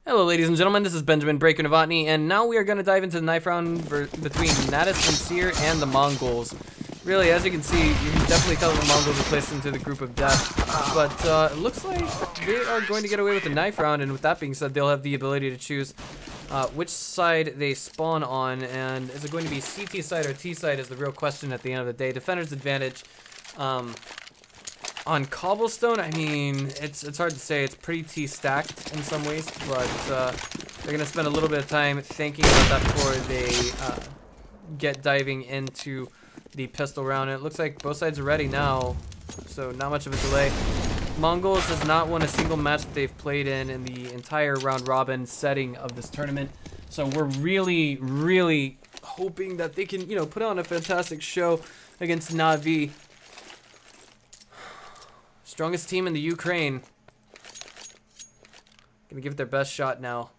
Hello ladies and gentlemen, this is Benjamin Breaker Novotny, and now we are going to dive into the knife round between Natus, Vincere, and the Mongols. Really, as you can see, you can definitely tell the Mongols are placed into the group of death, but it looks like they are going to get away with the knife round, and with that being said, they'll have the ability to choose which side they spawn on, and is it going to be CT side or T side is the real question at the end of the day. Defender's advantage. On cobblestone, I mean, it's hard to say. It's pretty T-stacked in some ways, but they're going to spend a little bit of time thinking about that before they get diving into the pistol round. And it looks like both sides are ready now, so not much of a delay. Mongols has not won a single match that they've played in the entire round-robin setting of this tournament, so we're really, really hoping that they can, put on a fantastic show against Na'vi. Strongest team in the Ukraine. Gonna give it their best shot now.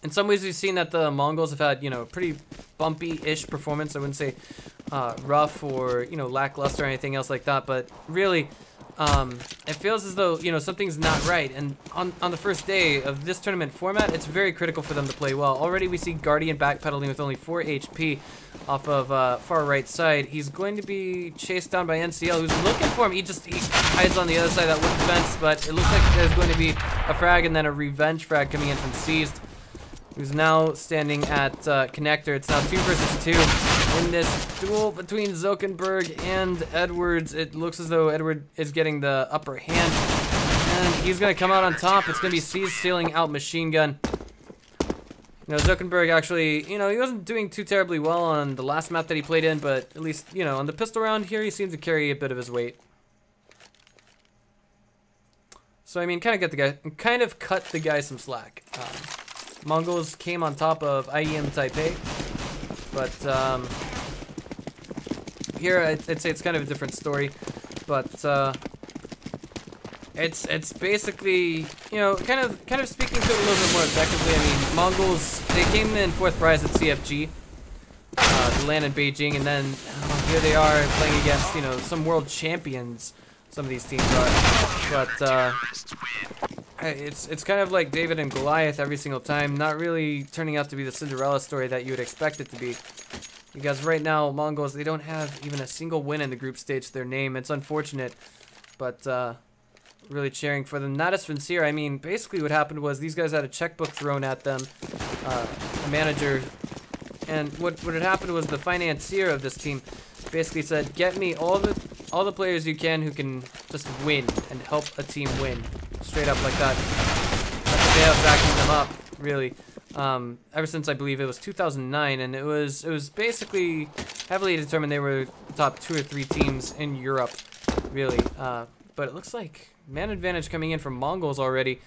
In some ways, we've seen that the Mongols have had, a pretty bumpy-ish performance. I wouldn't say rough or, lackluster or anything else like that. But really, it feels as though, something's not right. And on the first day of this tournament format, it's very critical for them to play well. Already, we see Guardian backpedaling with only 4 HP off of far right side. He's going to be chased down by NCL, who's looking for him. He hides on the other side of that wooden fence, but it looks like there's going to be a frag and then a revenge frag coming in from Seized, who's now standing at connector. It's now 2 versus 2 in this duel between Zuckerberg and Edwards. It looks as though Edward is getting the upper hand, and he's going to come out on top. It's going to be Seized stealing out Machine Gun. Zuckerberg actually, he wasn't doing too terribly well on the last map that he played in, but at least, on the pistol round here, he seems to carry a bit of his weight. So, I mean, kind of cut the guy some slack. Mongols came on top of IEM Taipei, but here I'd say it's kind of a different story, but it's basically, kind of speaking to it a little bit more objectively. I mean, Mongols, they came in 4th prize at CFG, the land in Beijing, and then here they are playing against, some world champions. Some of these teams are, but it's kind of like David and Goliath every single time. Not really turning out to be the Cinderella story that you would expect it to be. Because right now, Mongols, they don't have even a single win in the group stage to their name. It's unfortunate, but really cheering for them. Natus Vincere, I mean, basically what happened was these guys had a checkbook thrown at them, a manager, and what had happened was the financier of this team basically said, get me all the players you can who can just win and help a team win. Straight up like that. That's a way of backing them up, really. Ever since I believe it was 2009, and it was basically heavily determined they were the top 2 or 3 teams in Europe, really. But it looks like man advantage coming in from Mongols already.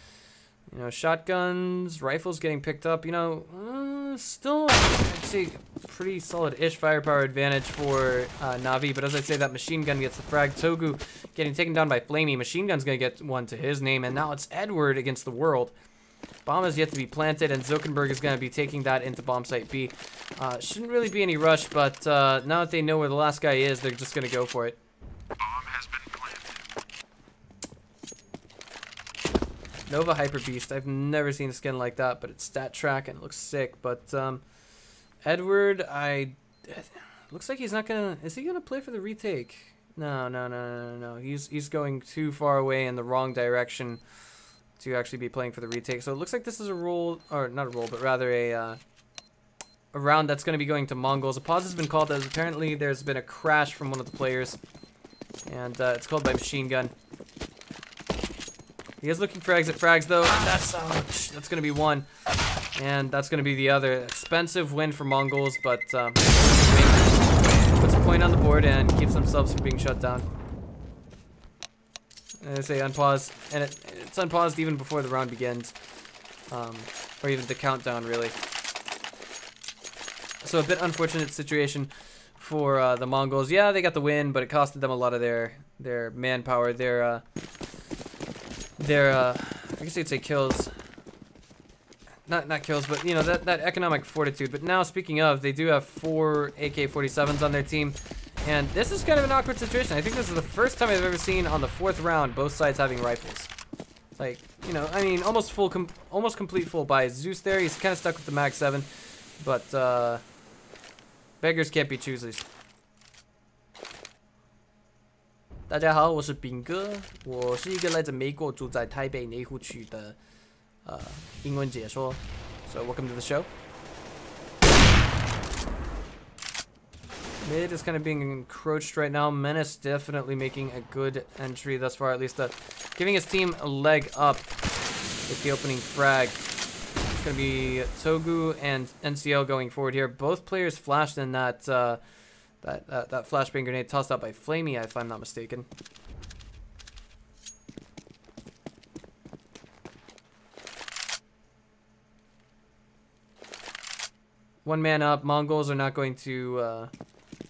Shotguns, rifles getting picked up. Still, I'd say pretty solid-ish firepower advantage for Na'vi. But as I say, that Machine Gun gets the frag. Togu getting taken down by Flamey. Machine Gun's gonna get one to his name, and now it's Edward against the world. Bomb is yet to be planted, and Zuckerberg is gonna be taking that into bomb site B. Shouldn't really be any rush, but now that they know where the last guy is, they're just gonna go for it. Bomb has been planted. Nova Hyper Beast. I've never seen a skin like that, but it's stat track and it looks sick. But Edward, looks like he's not gonna. Is he gonna play for the retake? No. He's going too far away in the wrong direction to actually be playing for the retake. So it looks like this is a roll, or not a roll, but rather a round that's going to be going to Mongols. A pause has been called as apparently there's been a crash from one of the players, and it's called by Machine Gun. He is looking for exit frags though. That's going to be one, and that's going to be the other. Expensive win for Mongols, but puts a point on the board and keeps themselves from being shut down. And I say unpause, and it's unpaused even before the round begins, or even the countdown really. So a bit unfortunate situation for the Mongols. Yeah, they got the win, but it costed them a lot of their manpower, their I guess you'd say kills. Not kills, but that economic fortitude. But now, speaking of, they do have 4 AK-47s on their team, And this is kind of an awkward situation. I think this is the first time I've ever seen on the 4th round both sides having rifles. Like, you know, I mean, almost complete full buy. Zeus there, he's kind of stuck with the Mag 7, but beggars can't be choosers. 大家好，我是炳哥，我是一个来自美国，住在台北内湖区的英文解说。So welcome to the show. Mid is kind of being encroached right now. Menace definitely making a good entry thus far, at least giving his team a leg up with the opening frag. It's going to be Togu and NCL going forward here. Both players flashed in that that flashbang grenade tossed out by Flamey, if I'm not mistaken. One man up. Mongols are not going to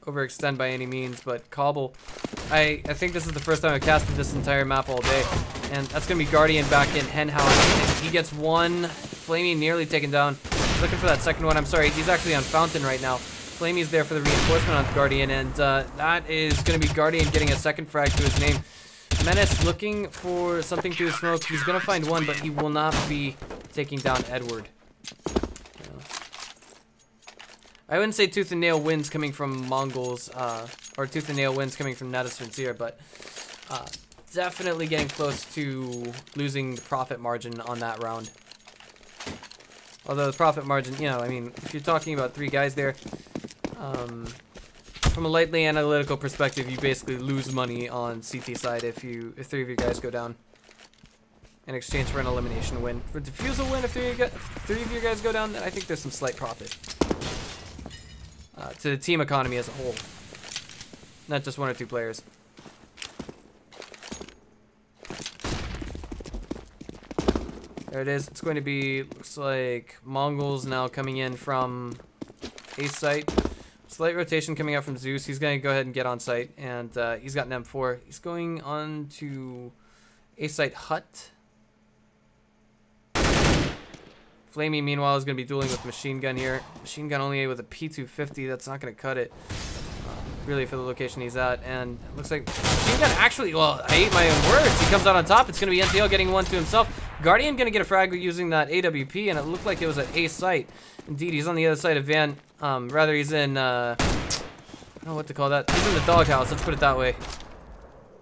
overextend by any means, but Cobble, I think this is the first time I've casted this entire map all day, and that's gonna be Guardian back in Henhouse, and he gets one. Flamey nearly taken down. Looking for that second one. I'm sorry, he's actually on Fountain right now. Flamey's there for the reinforcement on Guardian, and that is gonna be Guardian getting a second frag to his name. Menace looking for something through the smoke. He's gonna find one, but he will not be taking down Edward. I wouldn't say tooth and nail wins coming from Mongols, or tooth and nail wins coming from Natus Vincere, but definitely getting close to losing the profit margin on that round. Although the profit margin, you know, I mean, if you're talking about 3 guys there, from a lightly analytical perspective, you basically lose money on CT side if 3 of you guys go down in exchange for an elimination win. For defusal win, if 3 of you guys go down, then I think there's some slight profit. To the team economy as a whole, not just 1 or 2 players. There it is. It's going to be, looks like Mongols now coming in from A site. Slight rotation coming out from Zeus. He's going to go ahead and get on site, and he's got an M4. He's going on to A site Hut. Flamey, meanwhile, is going to be dueling with Machine Gun here. Machine Gun only with a P250. That's not going to cut it, really, for the location he's at. And it looks like Machine Gun actually, well, I ate my own words. He comes out on top. It's going to be NTL getting one to himself. Guardian going to get a frag using that AWP, and it looked like it was at A site. Indeed, he's on the other side of Van. Rather, he's in, I don't know what to call that. He's in the doghouse. Let's put it that way.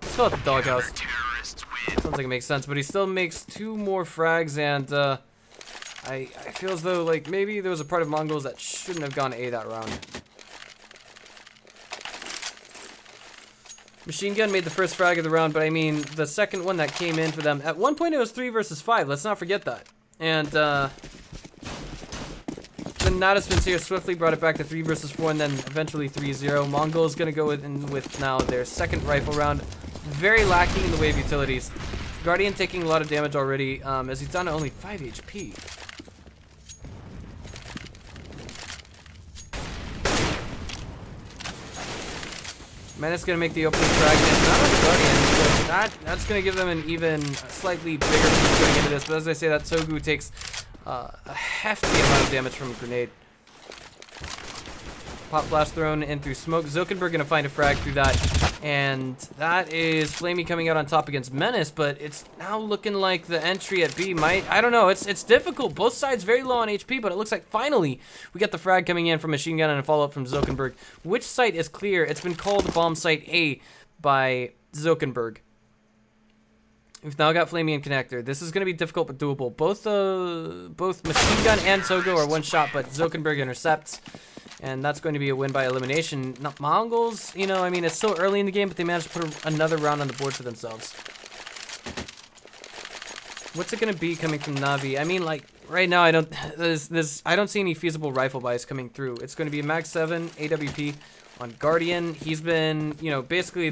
Let's call it the doghouse. Sounds like it makes sense, but he still makes 2 more frags, and, I feel as though, like, maybe there was a part of Mongols that shouldn't have gone A that round. Machine Gun made the first frag of the round, but I mean, the second one that came in for them, at one point it was 3 versus 5, let's not forget that. And, then Natus Vincere swiftly brought it back to 3 versus 4, and then eventually 3-0. Mongols gonna go with now their second rifle round. Very lacking in the way of utilities. Guardian taking a lot of damage already, as he's down to only 5 HP. Menace gonna make the opening frag, and not on the Guardian, so that's gonna give them an even slightly bigger piece going into this. But as I say, that Togu takes a hefty amount of damage from a grenade. Pop flash thrown in through smoke. Zuckerberg gonna find a frag through that, and that is Flamey coming out on top against Menace. But it's now looking like the entry at B might, I don't know, it's difficult. Both sides very low on HP, but it looks like finally we got the frag coming in from Machine Gun and a follow-up from Zuckerberg. Which site is clear? It's been called bomb site A by Zuckerberg. We've now got Flamey and Connector. This is going to be difficult but doable. Both Machine Gun and Togo are 1 shot, but Zuckerberg intercepts. And that's going to be a win by elimination. Not Mongols, you know, I mean, it's still early in the game, but they managed to put another round on the board for themselves. What's it going to be coming from Navi? I mean, like, right now, I don't see any feasible rifle buys coming through. It's going to be a Mag 7 AWP on Guardian. He's been, you know, basically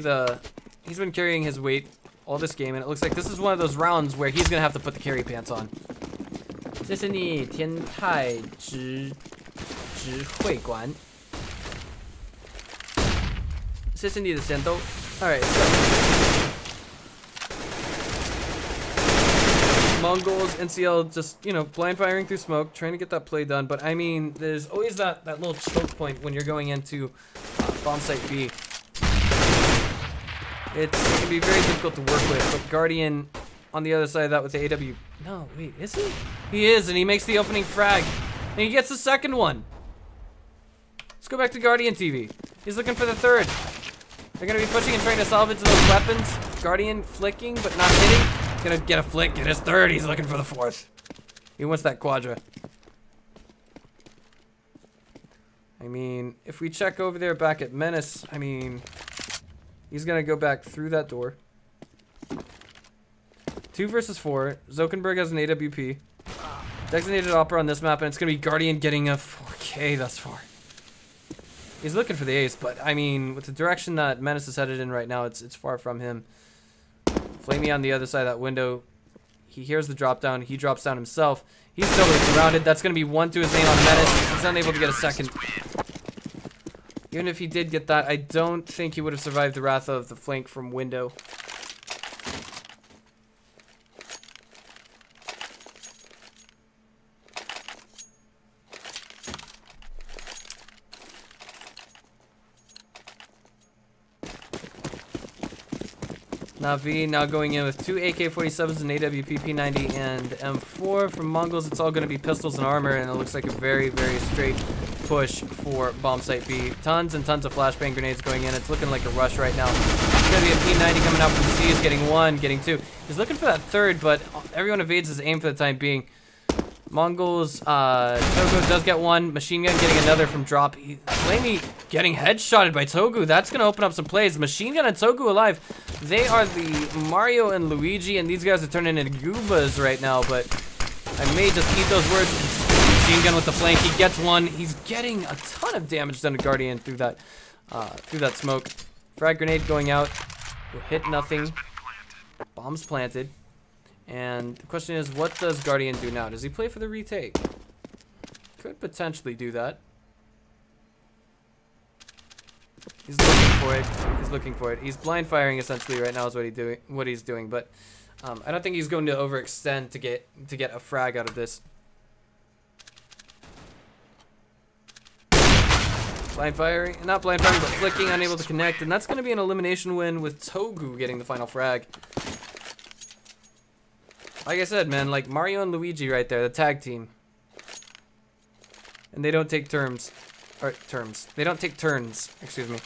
he's been carrying his weight all this game, and it looks like this is one of those rounds where he's going to have to put the carry pants on. 这是你天太直会馆，谢谢你的戦斗。Alright, so Mongols, NCL just, you know, blind firing through smoke, trying to get that play done. But I mean, there's always that little choke point when you're going into bomb site B. It can be very difficult to work with, but Guardian on the other side of that with the AW. No, wait, is he? He is, and he makes the opening frag. And he gets the second one. Let's go back to Guardian TV. He's looking for the third. They're gonna be pushing and trying to salvage those weapons. Guardian flicking, but not hitting. Gonna get a flick, get his third. He's looking for the fourth. He wants that quadra. I mean, if we check over there back at Menace, I mean, he's gonna go back through that door. 2 versus 4. Zokenberg has an AWP. Designated opera on this map, and it's gonna be Guardian getting a 4K thus far. He's looking for the ace, but I mean, with the direction that Menace is headed in right now, it's far from him. Flamey on the other side of that window. He hears the drop down. He drops down himself. He's totally surrounded. That's going to be 1 to his name on Menace. He's unable to get a second. Even if he did get that, I don't think he would have survived the wrath of the flank from window. Navi now going in with 2 AK-47s, an AWP P90, and M4. From Mongols, it's all going to be pistols and armor, and it looks like a very, very straight push for bomb site B. Tons and tons of flashbang grenades going in. It's looking like a rush right now. It's going to be a P90 coming out from the C. He's getting 1, getting 2. He's looking for that third, but everyone evades his aim for the time being. Mongols, Togo does get 1. Machine Gun getting another from drop. Flamey getting headshotted by Togu. That's going to open up some plays. Machine Gun and Togu alive. They are the Mario and Luigi, and these guys are turning into Goobas right now, but I may just eat those words. Machine Gun with the flank. He gets 1. He's getting a ton of damage done to Guardian through that smoke. Frag grenade going out. Will hit nothing. Bombs planted. And the question is, what does Guardian do now? Does he play for the retake? Could potentially do that. He's looking for it. He's looking for it. He's blind firing essentially right now is what he's doing. But I don't think he's going to overextend to get a frag out of this. Blind firing, not blind firing, but flicking, unable to connect, and that's going to be an elimination win with Togu getting the final frag. Like I said, man, like Mario and Luigi right there, the tag team. And they don't take turns. Or terms. They don't take turns, excuse me.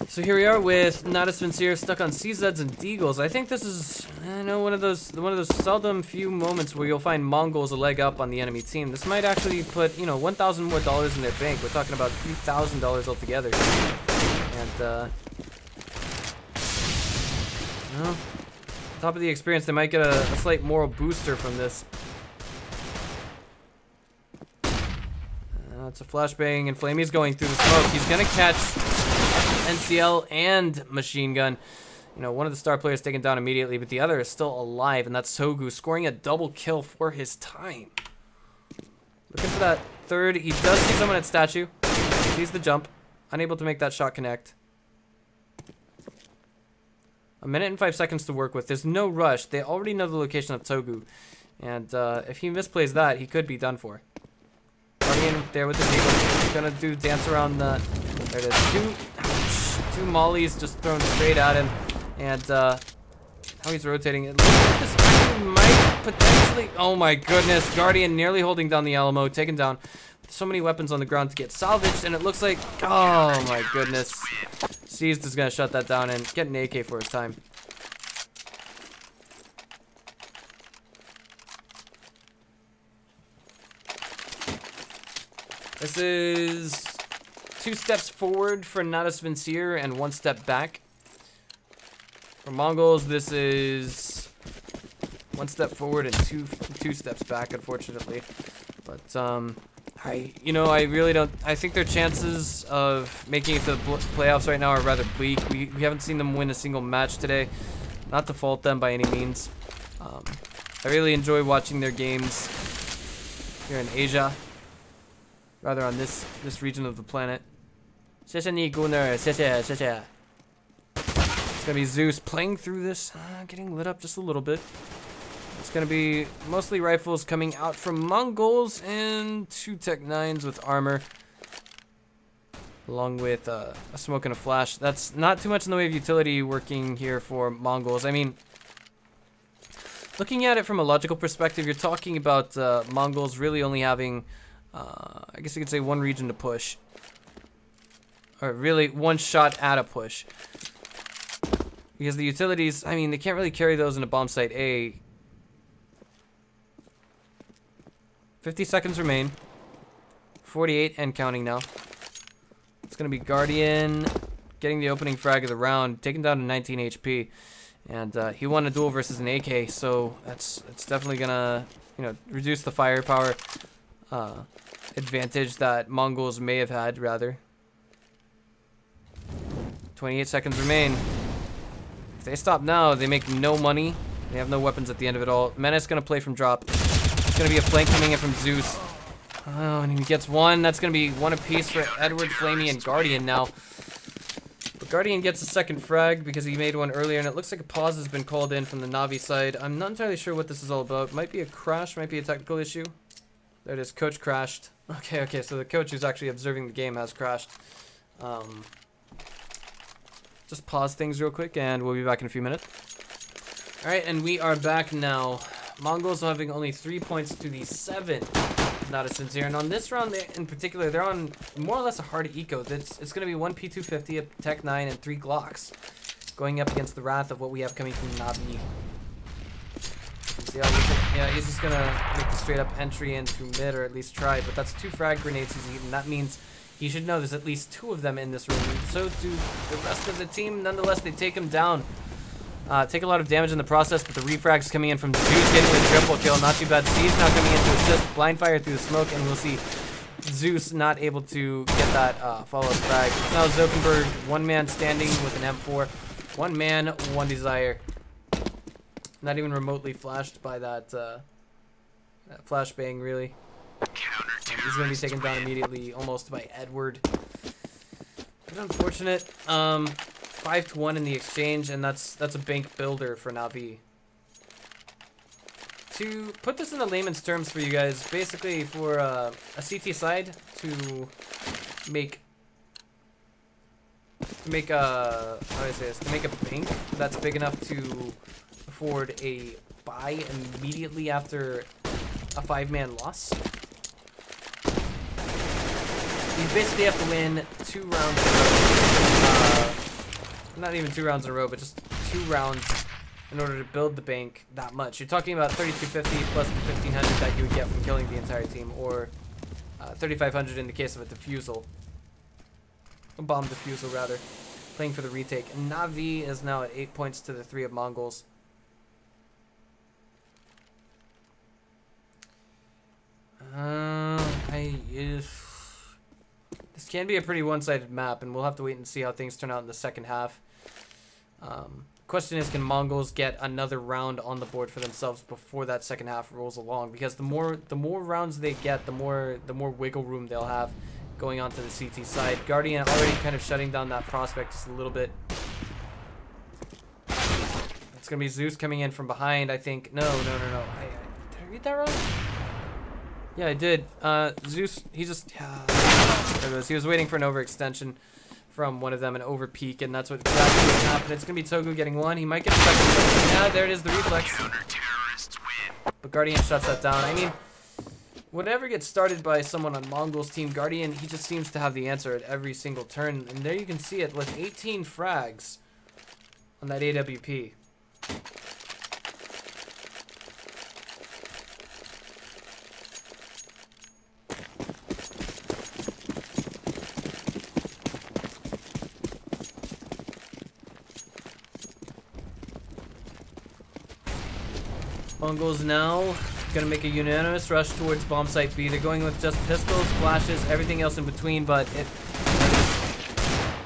So here we are with Natus, Vincere stuck on CZs and Deagles. I think this is, I know, one of those seldom few moments where you'll find Mongols a leg up on the enemy team. This might actually put, you know, $1,000 more in their bank. We're talking about $3,000 altogether. And well, top of the experience, they might get a slight moral booster from this. It's a flashbang, and Flamey's going through the smoke. He's gonna catch NCL and Machine Gun. You know, one of the star players taken down immediately, but the other is still alive, and that's Togu scoring a double kill for his time. Looking for that third. He does see someone at statue. Sees the jump. Unable to make that shot connect. 1 minute and 5 seconds to work with. There's no rush. They already know the location of Togu. And if he misplays that, he could be done for. Guardian there with the Deagle. He's gonna do dance around the... There it is. Two mollies just thrown straight at him. And how he's rotating. It looks like this actually might potentially... Oh my goodness. Guardian nearly holding down the Alamo. Taken down. So many weapons on the ground to get salvaged. And it looks like... Oh my goodness. Seized is going to shut that down and get an AK for his time. This is 2 steps forward for Natus, Vincere and 1 step back. For Mongols, this is 1 step forward and two steps back, unfortunately. But I really don't. I think their chances of making it to the playoffs right now are rather bleak. We haven't seen them win a single match today. Not to fault them by any means. I really enjoy watching their games here in Asia. Rather on this region of the planet. It's gonna be Zeus playing through this, getting lit up just a little bit. It's gonna be mostly rifles coming out from Mongols and 2 Tech 9s with armor. along with a smoke and a flash. That's not too much in the way of utility working here for Mongols. I mean, looking at it from a logical perspective, you're talking about Mongols really only having, I guess you could say, one region to push. Or really, one shot at a push. Because the utilities, I mean, they can't really carry those into bomb site A. 50 seconds remain. 48 and counting now. It's going to be Guardian getting the opening frag of the round, taking down to 19 HP. And he won a duel versus an AK, so it's definitely going to, you know, reduce the firepower advantage that Mongols may have had, rather. 28 seconds remain. If they stop now, they make no money. They have no weapons at the end of it all. Menace going to play from drop. It's going to be a flank coming in from Zeus. Oh, and he gets one. That's going to be one apiece for Edward, Flamey, and Guardian now. But Guardian gets a second frag because he made one earlier, and it looks like a pause has been called in from the Navi side. I'm not entirely sure what this is all about. Might be a crash, might be a technical issue. There it is. Coach crashed. Okay, so the coach who's actually observing the game has crashed. Just pause things real quick, and we'll be back in a few minutes. Alright, and we are back now. Mongols having only 3 points to the 7. Natus and Vincere. And on this round in particular, they're on more or less a hard eco. It's going to be 1 P250, a Tech 9, and 3 Glocks. Going up against the wrath of what we have coming from Navi. Yeah, he's just going to make a straight up entry in through mid, or at least try. But that's 2 frag grenades he's eaten. That means he should know there's at least 2 of them in this room. And so do the rest of the team. Nonetheless, they take him down. Take a lot of damage in the process, but the refrags coming in from Zeus getting the triple kill. Not too bad. Steve's now coming in to assist. Blind fire through the smoke, and we'll see Zeus not able to get that follow-up frag. Now Zokenberg, one man standing with an M4. One man, one desire. Not even remotely flashed by that flashbang, really. He's going to be taken down immediately, almost by Edward. But unfortunate. 5-1 in the exchange, and that's a bank builder for Navi. To put this in the layman's terms for you guys, basically for a CT side to make a how do I say this? To make a bank that's big enough to afford a buy immediately after a 5-man loss. You basically have to win 2 rounds in a row. Not even 2 rounds in a row, but just 2 rounds in order to build the bank that much. You're talking about 3250 plus the 1500 that you would get from killing the entire team, or 3500 in the case of a defusal. A bomb defusal, rather. Playing for the retake. And Navi is now at 8 points to the 3 of Mongols. This can be a pretty one-sided map, and we'll have to wait and see how things turn out in the second half. Question is, can Mongols get another round on the board for themselves before that second half rolls along? Because the more rounds they get, the more wiggle room they'll have going on to the CT side. Guardian already kind of shutting down that prospect just a little bit. It's gonna be Zeus coming in from behind, I think. No. Did I read that wrong? Yeah, I did. Zeus, he just... there it was. He was waiting for an overextension from one of them, an over peak, and that's what exactly what happened. It's going to be Togu getting one. He might get a second. Yeah, there it is, the reflex. But Guardian shuts that down. I mean, whatever gets started by someone on Mongol's team, Guardian, he just seems to have the answer at every single turn. And there you can see it with 18 frags on that AWP. Mongols now gonna make a unanimous rush towards bomb site B. They're going with just pistols, flashes, everything else in between, but it's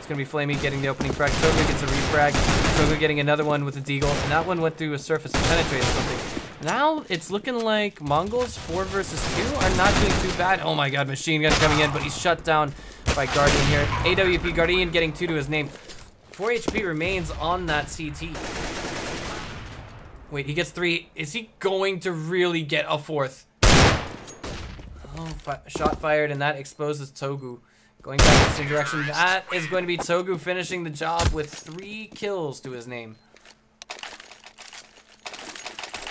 gonna be Flamey getting the opening frag. Togu gets a refrag. Togu getting another one with a deagle, and that one went through a surface and penetrated something. Now it's looking like Mongols 4 versus 2 are not doing too bad. Oh my god, machine gun coming in, but he's shut down by Guardian here. AWP Guardian getting 2 to his name. 4 HP remains on that CT. Wait, he gets 3. Is he going to really get a 4th? Oh, shot fired, and that exposes Togu. Going back in the same direction. That is going to be Togu finishing the job with 3 kills to his name.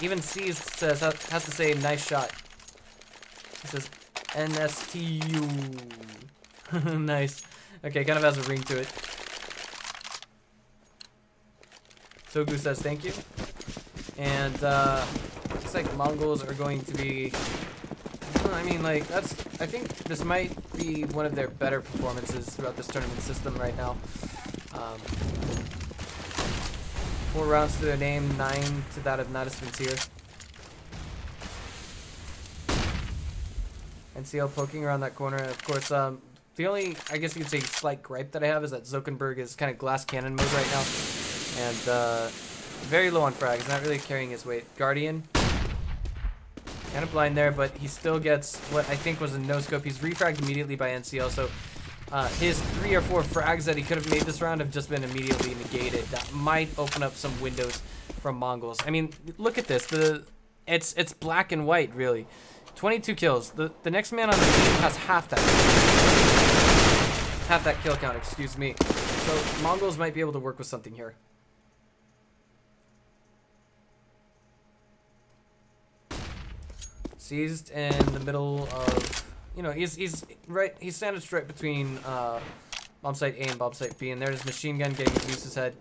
Even C's says, has to say, nice shot. He says, NSTU. Nice. Okay, kind of has a ring to it. Togu says thank you. And looks like Mongols are going to be, I mean, like, I think this might be one of their better performances throughout this tournament system right now. 4 rounds to their name, 9 to that of Natus Vincere. NCL poking around that corner. Of course, the only, I guess you could say, slight gripe that I have is that Zuckerberg is kind of glass cannon mode right now. And very low on frag. He's not really carrying his weight. Guardian. Kind of blind there, but he still gets what I think was a no-scope. He's refragged immediately by NCL, so his 3 or 4 frags that he could have made this round have just been immediately negated. That might open up some windows from Mongols. I mean, look at this. It's black and white, really. 22 kills. The next man on the team has half that kill count, excuse me. So Mongols might be able to work with something here. Seized in the middle of, you know, he's sandwiched right between bomb site A and bomb site B, and there's his machine gun getting Zeus's head.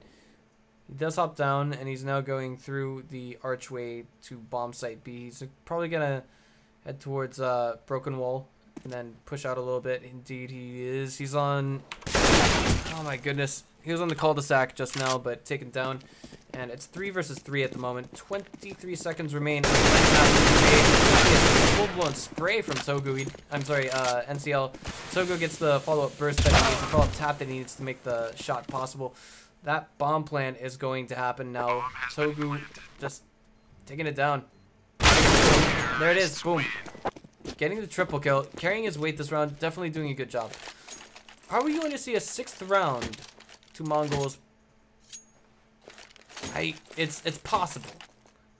He does hop down, and he's now going through the archway to bomb site B. He's probably gonna head towards Broken Wall and then push out a little bit. Indeed, he is. He's on. Oh my goodness, he was on the cul-de-sac just now, but taken down. And it's 3 versus 3 at the moment. 23 seconds remain. Full-blown spray from Togu. I'm sorry, NCL. Togu gets the follow-up burst that he needs, the follow-up tap that he needs to make the shot possible. That bomb plant is going to happen now. Togu just taking it down. There it is. Boom. Getting the triple kill. Carrying his weight this round. Definitely doing a good job. Are we going to see a 6th round to Mongols? It's possible.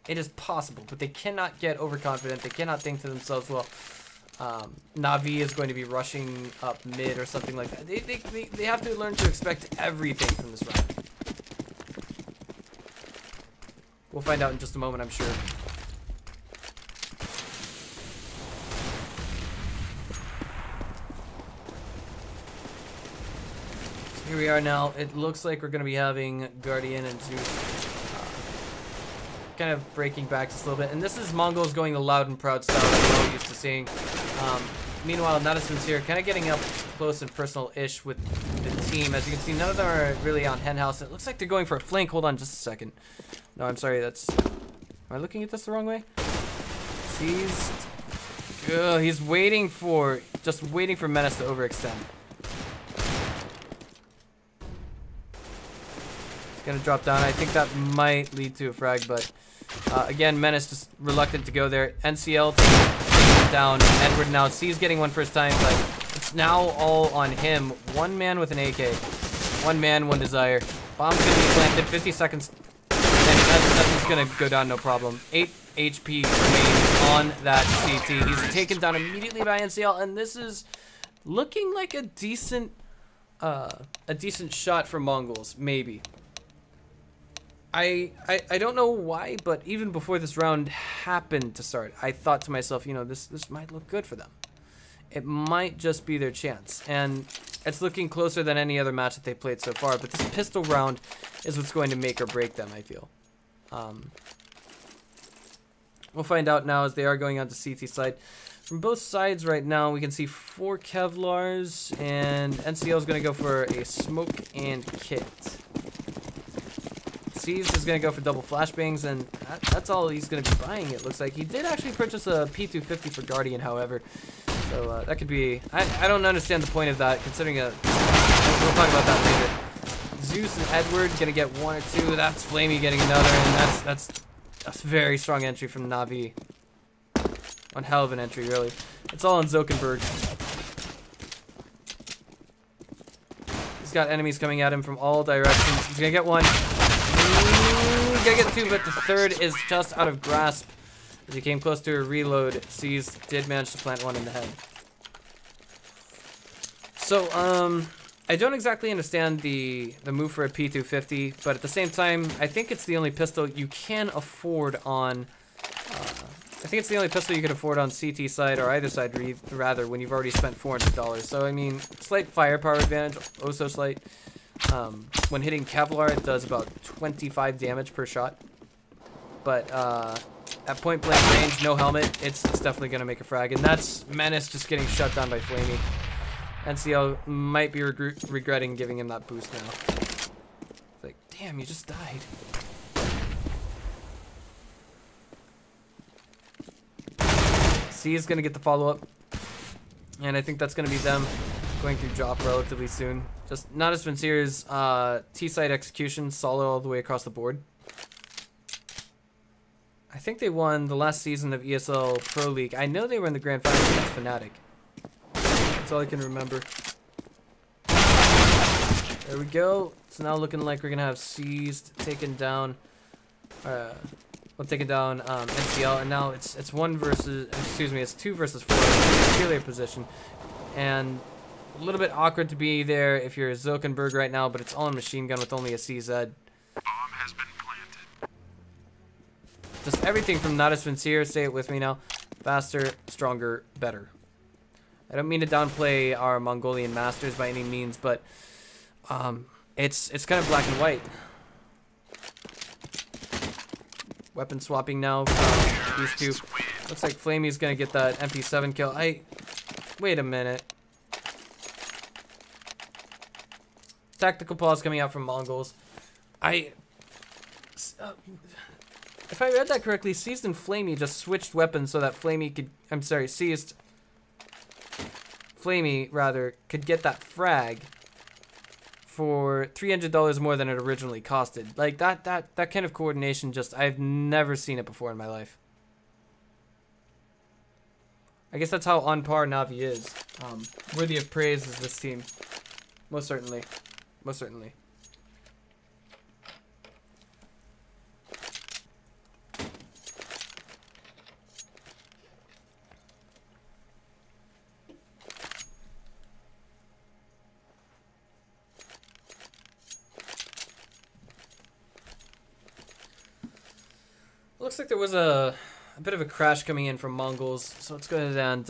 It is possible, but they cannot get overconfident. They cannot think to themselves, well, Navi is going to be rushing up mid or something like that. They have to learn to expect everything from this round. We'll find out in just a moment, I'm sure. Here we are now. It looks like we're going to be having Guardian and Zeus kind of breaking back just a little bit. And this is Mongols going the loud and proud style that we're all used to seeing. Meanwhile, Natus here kind of getting up close and personal-ish with the team. As you can see, none of them are really on henhouse. It looks like they're going for a flank. Hold on just a second. No, I'm sorry. Am I looking at this the wrong way? Seized. He's just waiting for Menace to overextend. Gonna drop down. I think that might lead to a frag, but again, Menace just reluctant to go there. NCL taking down. Edward now. C's getting one first time, but it's now all on him. 1 man with an AK. 1 man, 1 desire. Bomb's gonna be planted. 50 seconds. And that's just gonna go down no problem. 8 HP remains on that CT. He's taken down immediately by NCL, and this is looking like a decent shot for Mongols, maybe. I don't know why, but even before this round happened to start, I thought to myself, you know, this might look good for them. It might just be their chance, and it's looking closer than any other match that they played so far. But this pistol round is what's going to make or break them, I feel. We'll find out now as they are going on to CT side. From both sides right now, we can see 4 Kevlars, and NCL is going to go for a smoke and kit. Seized is going to go for double flashbangs, and that's all he's going to be buying, it looks like. He did actually purchase a P250 for Guardian, however. So that could be... I don't understand the point of that, considering we'll talk about that later. Zeus and Edward going to get 1 or 2. That's Flamey getting another, and that's a very strong entry from Navi. One hell of an entry, really. It's all on Zuckerberg. He's got enemies coming at him from all directions. He's going to get 1. He's gonna get 2, but the 3rd is just out of grasp. As he came close to a reload, C's did manage to plant 1 in the head. So, I don't exactly understand the move for a P250, but at the same time, I think it's the only pistol you can afford on. I think it's the only pistol you can afford on CT side or either side, rather, when you've already spent $400. So I mean, slight firepower advantage, oh so slight. When hitting Kevlar, it does about 25 damage per shot. But at point blank range, no helmet, it's definitely gonna make a frag, and that's Menace just getting shut down by Flamey. NCL might be regretting giving him that boost now. It's like, damn, you just died. C is going to get the follow-up. And I think that's going to be them going through drop relatively soon. Just Natus Vincere's T-side execution solid all the way across the board. I think they won the last season of ESL Pro League. I know they were in the Grand Final against Fnatic. That's all I can remember. There we go. It's now looking like we're going to have Seized taken down. Taking down NCL, and now it's it's 2 versus 4 clearly a position, and a little bit awkward to be there if you're Zilkenberg right now, but it's all in machine gun with only a CZ. Bomb has been planted. Just everything from Natus Vincere, say it with me now, faster, stronger, better. I don't mean to downplay our Mongolian masters by any means, but it's kind of black and white. Weapon swapping now from these two. Looks like Flamey's gonna get that MP7 kill. Wait a minute. Tactical pause coming out from Mongols. If I read that correctly, Seized and Flamey just switched weapons so that Flamey could. I'm sorry, Seized. Flamey rather could get that frag for $300 more than it originally costed. Like that kind of coordination, just I've never seen it before in my life. I guess that's how on par Navi is. Worthy of praise is this team. Most certainly. Most certainly. Looks like there was a bit of a crash coming in from Mongols, so let's go ahead and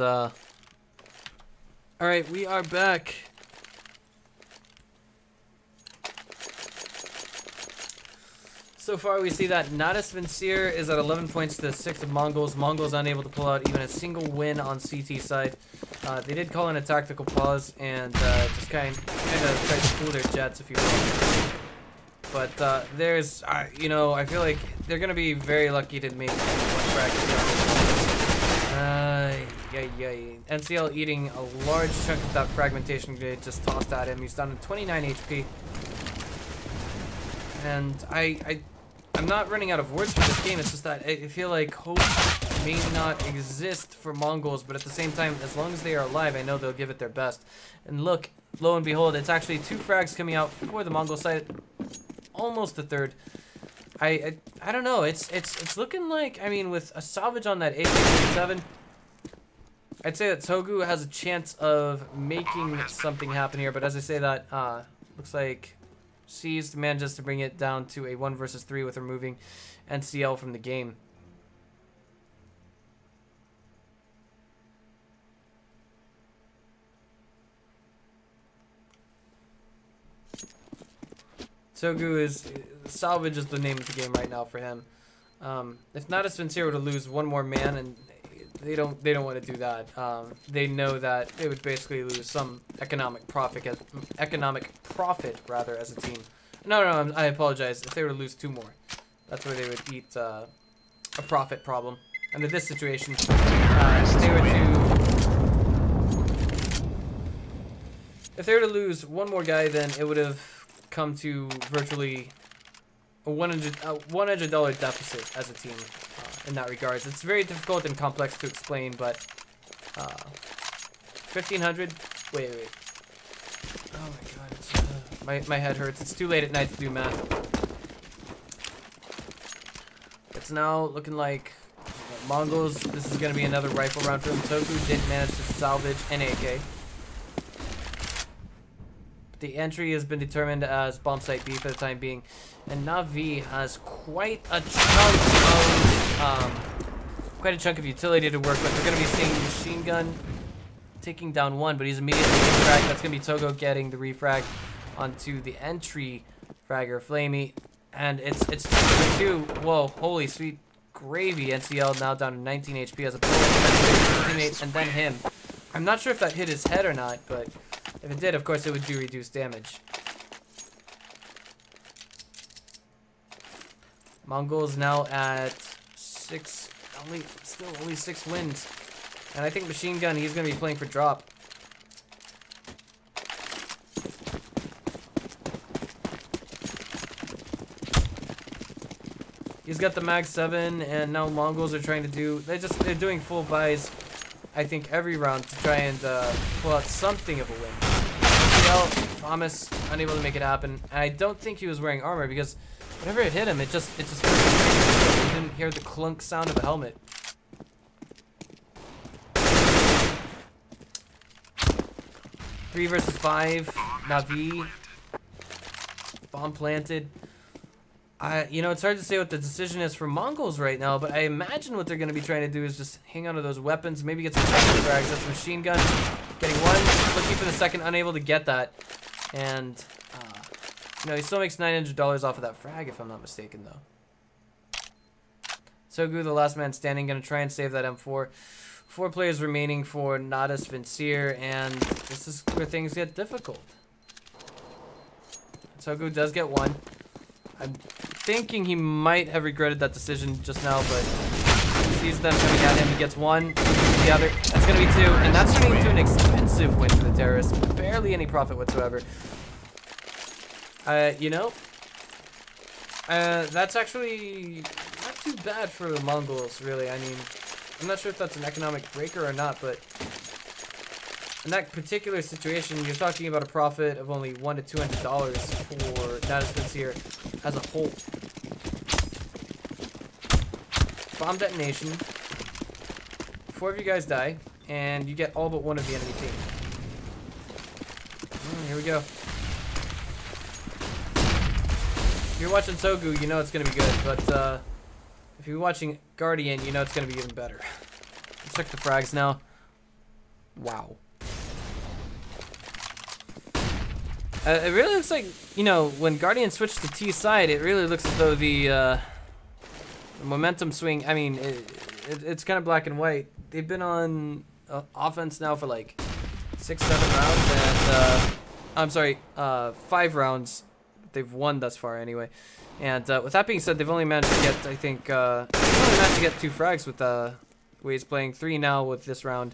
alright, we are back. So far we see that Natus Vincere is at 11 points to 6 of Mongols. Mongols unable to pull out even a single win on CT side. They did call in a tactical pause and just kind of tried to cool their jets, if you will. But there's, you know, I feel like they're going to be very lucky to make one frag. NCL eating a large chunk of that fragmentation grenade just tossed at him. He's down to 29 HP. And I'm not running out of words for this game. It's just that I feel like hope may not exist for Mongols, but at the same time, as long as they are alive, I know they'll give it their best. And look, lo and behold, it's actually 2 frags coming out for the Mongol side. Almost a third. I don't know. It's looking like, I mean, with a salvage on that AK-47, I'd say that Togu has a chance of making something happen here. But as I say that, looks like Seized manages to bring it down to a 1 versus 3 with removing NCL from the game. Togu is salvage is the name of the game right now for him. If Natus Vincere were to lose one more man, and they don't want to do that. They know that they would basically lose some economic profit rather as a team. No, I apologize. If they were to lose 2 more, that's where they would eat a profit problem. Under this situation, if they were to lose one more guy, then it would have come to virtually a $100 deficit as a team in that regards. It's very difficult and complex to explain, but 1,500. Wait. Oh my god, my head hurts. It's too late at night to do math. It's now looking like Mongols. This is going to be another rifle round for them. Toku did manage to salvage an AK. The entry has been determined as bomb site B for the time being, and Navi has quite a chunk of utility to work with. We're going to be seeing machine gun taking down one, but he's immediately refragged. That's going to be Togo getting the refrag onto the entry fragger, Flamey, and it's 2. Whoa, holy sweet gravy. NCL now down to 19 HP as a bullet, teammate, and then him. I'm not sure if that hit his head or not, but if it did, of course, it would do reduced damage. Mongols now at 6, still only 6 wins. And I think machine gun, he's going to be playing for drop. He's got the Mag 7, and now Mongols are trying to do, they're doing full buys, I think, every round to try and pull out something of a win. Thomas unable to make it happen. And I don't think he was wearing armor, because whenever it hit him, it just you didn't hear the clunk sound of the helmet. Three versus 5. Navi. Bomb planted. You know, it's hard to say what the decision is for Mongols right now, but I imagine what they're going to be trying to do is just hang on to those weapons, maybe get some extra frags. That's machine gun. Getting one, looking for the second, unable to get that. And, you know, he still makes $900 off of that frag, if I'm not mistaken, though. Sogu, the last man standing, going to try and save that M4. 4 players remaining for Natus, Vincere, and this is where things get difficult. Sogu does get one. I'm thinking he might have regretted that decision just now, but he sees them coming at him. He gets one, the other. That's going to be 2, and that's turning into an expensive win for the terrorists. Barely any profit whatsoever. You know, that's actually not too bad for the Mongols, really. I mean, I'm not sure if that's an economic breaker or not, but in that particular situation, you're talking about a profit of only $100 to $200 for Natus Vincere as a whole. Bomb detonation. 4 of you guys die, and you get all but one of the enemy team. Here we go. If you're watching Sogu, you know it's going to be good, but if you're watching Guardian, you know it's going to be even better. Let's check the frags now. Wow. It really looks like, you know, when Guardian switched to T side, it really looks as though the momentum swing, I mean, it's kind of black and white. They've been on offense now for like 6, 7 rounds, and I'm sorry, 5 rounds. They've won thus far anyway. And with that being said, they've only managed to get, I think, they've only managed to get 2 frags with the way he's playing. 3 now with this round.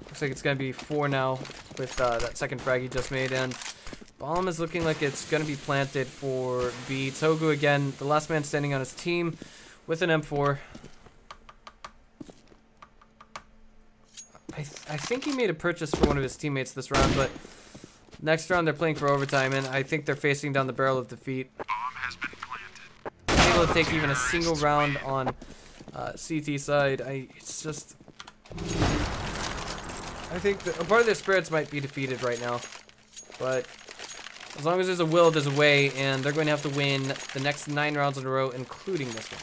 Looks like it's going to be 4 now with that second frag he just made. And bomb is looking like it's going to be planted for B. Togu again, the last man standing on his team with an M4. I think he made a purchase for one of his teammates this round, but next round they're playing for overtime, and I think they're facing down the barrel of defeat. Bomb has been planted. Able to take even a single round on CT side. It's just, I think a part of their spirits might be defeated right now, but as long as there's a will, there's a way, and they're going to have to win the next 9 rounds in a row, including this one.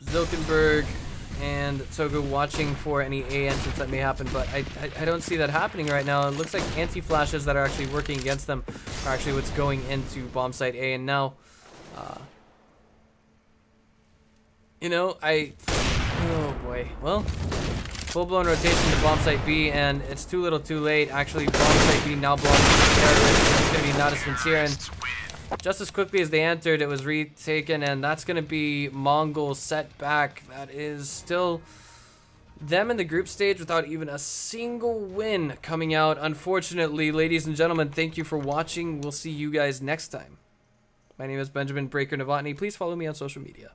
Zilkenberg and Togo watching for any A entrance that may happen, but I don't see that happening right now. It looks like anti-flashes that are actually working against them are actually what's going into bomb site A, and now, you know, oh boy, well, full-blown rotation to bomb site B, and it's too little too late. Actually, bomb site B now belongs to the terrorists. It's going to be Natus Vincere, and just as quickly as they entered, it was retaken, and that's going to be Mongols set back. That is still them in the group stage without even a single win coming out. Unfortunately, ladies and gentlemen, thank you for watching. We'll see you guys next time. My name is Benjamin Breaker Novotny. Please follow me on social media.